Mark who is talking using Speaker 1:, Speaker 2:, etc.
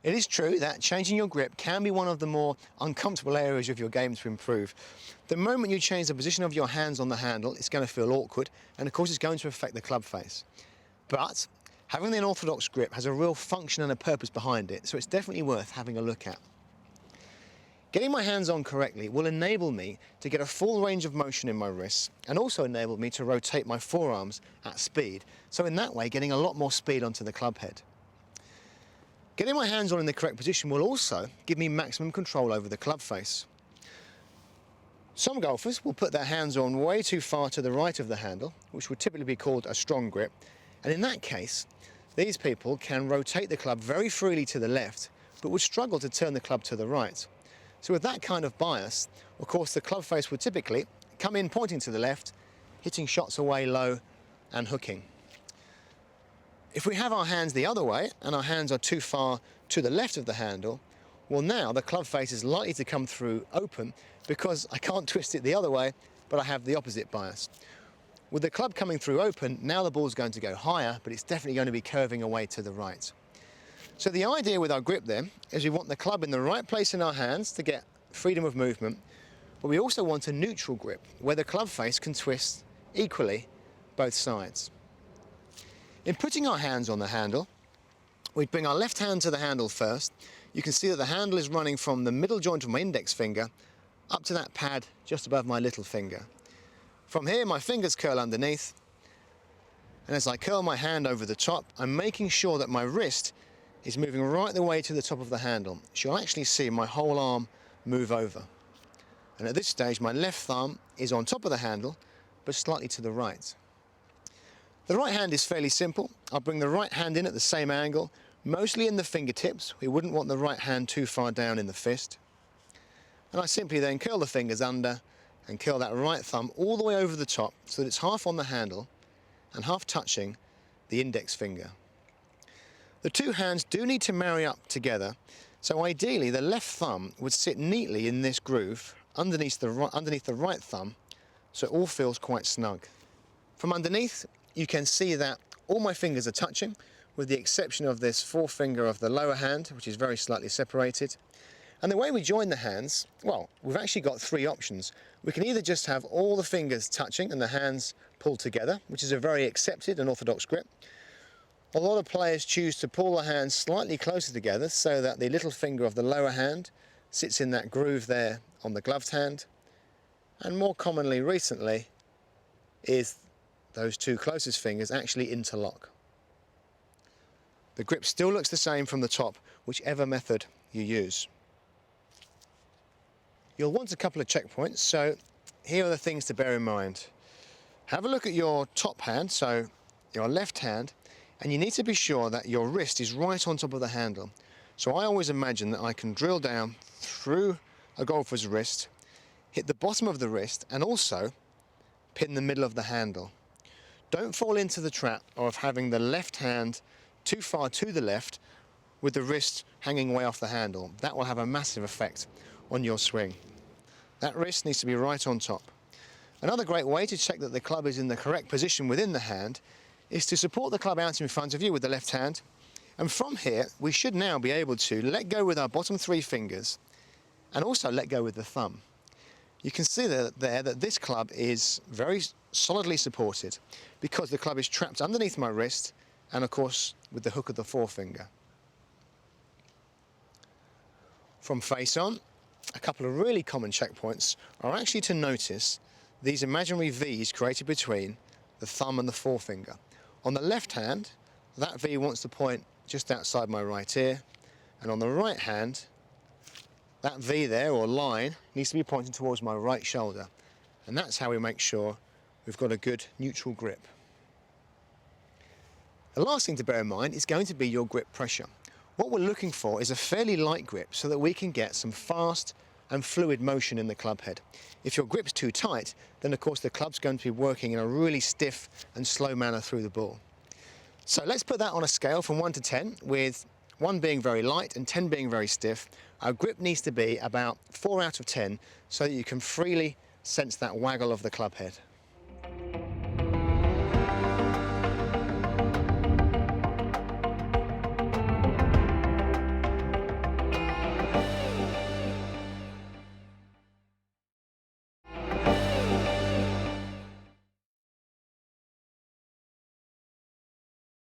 Speaker 1: It is true that changing your grip can be one of the more uncomfortable areas of your game to improve. The moment you change the position of your hands on the handle, it's going to feel awkward, and of course it's going to affect the club face. But having the unorthodox grip has a real function and a purpose behind it, so it's definitely worth having a look at. Getting my hands on correctly will enable me to get a full range of motion in my wrists and also enable me to rotate my forearms at speed, so in that way getting a lot more speed onto the club head. Getting my hands on in the correct position will also give me maximum control over the club face. Some golfers will put their hands on way too far to the right of the handle, which would typically be called a strong grip, and in that case, these people can rotate the club very freely to the left, but would struggle to turn the club to the right. So with that kind of bias, of course, the club face would typically come in pointing to the left, hitting shots away low and hooking. If we have our hands the other way and our hands are too far to the left of the handle, well, now the club face is likely to come through open because I can't twist it the other way, but I have the opposite bias. With the club coming through open, now the ball's going to go higher, but it's definitely going to be curving away to the right. So the idea with our grip then is we want the club in the right place in our hands to get freedom of movement, but we also want a neutral grip where the club face can twist equally both sides. In putting our hands on the handle, we bring our left hand to the handle first. You can see that the handle is running from the middle joint of my index finger up to that pad just above my little finger. From here, my fingers curl underneath, and as I curl my hand over the top, I'm making sure that my wrist is moving right the way to the top of the handle. So you'll actually see my whole arm move over. And at this stage, my left thumb is on top of the handle, but slightly to the right. The right hand is fairly simple. I'll bring the right hand in at the same angle, mostly in the fingertips. We wouldn't want the right hand too far down in the fist. And I simply then curl the fingers under and curl that right thumb all the way over the top so that it's half on the handle and half touching the index finger. The two hands do need to marry up together, so ideally the left thumb would sit neatly in this groove underneath the right thumb, so it all feels quite snug. From underneath, you can see that all my fingers are touching, with the exception of this forefinger of the lower hand, which is very slightly separated. And the way we join the hands, well, we've actually got three options. We can either just have all the fingers touching and the hands pulled together, which is a very accepted and orthodox grip. A lot of players choose to pull the hands slightly closer together so that the little finger of the lower hand sits in that groove there on the gloved hand. And more commonly recently is those two closest fingers actually interlock. The grip still looks the same from the top, whichever method you use. You'll want a couple of checkpoints, so here are the things to bear in mind. Have a look at your top hand, so your left hand, and you need to be sure that your wrist is right on top of the handle. So I always imagine that I can drill down through a golfer's wrist, hit the bottom of the wrist, and also pin the middle of the handle. Don't fall into the trap of having the left hand too far to the left with the wrist hanging way off the handle. That will have a massive effect on your swing. That wrist needs to be right on top. Another great way to check that the club is in the correct position within the hand is to support the club out in front of you with the left hand, and from here we should now be able to let go with our bottom three fingers and also let go with the thumb. You can see there that this club is very solidly supported because the club is trapped underneath my wrist and of course with the hook of the forefinger. From face on, a couple of really common checkpoints are actually to notice these imaginary V's created between the thumb and the forefinger. On the left hand, that V wants to point just outside my right ear, and on the right hand, that V there, or line, needs to be pointing towards my right shoulder. And that's how we make sure we've got a good neutral grip. The last thing to bear in mind is going to be your grip pressure. What we're looking for is a fairly light grip so that we can get some fast and fluid motion in the club head. If your grip's too tight, then of course the club's going to be working in a really stiff and slow manner through the ball. So let's put that on a scale from 1 to 10, with 1 being very light and 10 being very stiff. Our grip needs to be about 4 out of 10 so that you can freely sense that waggle of the club head.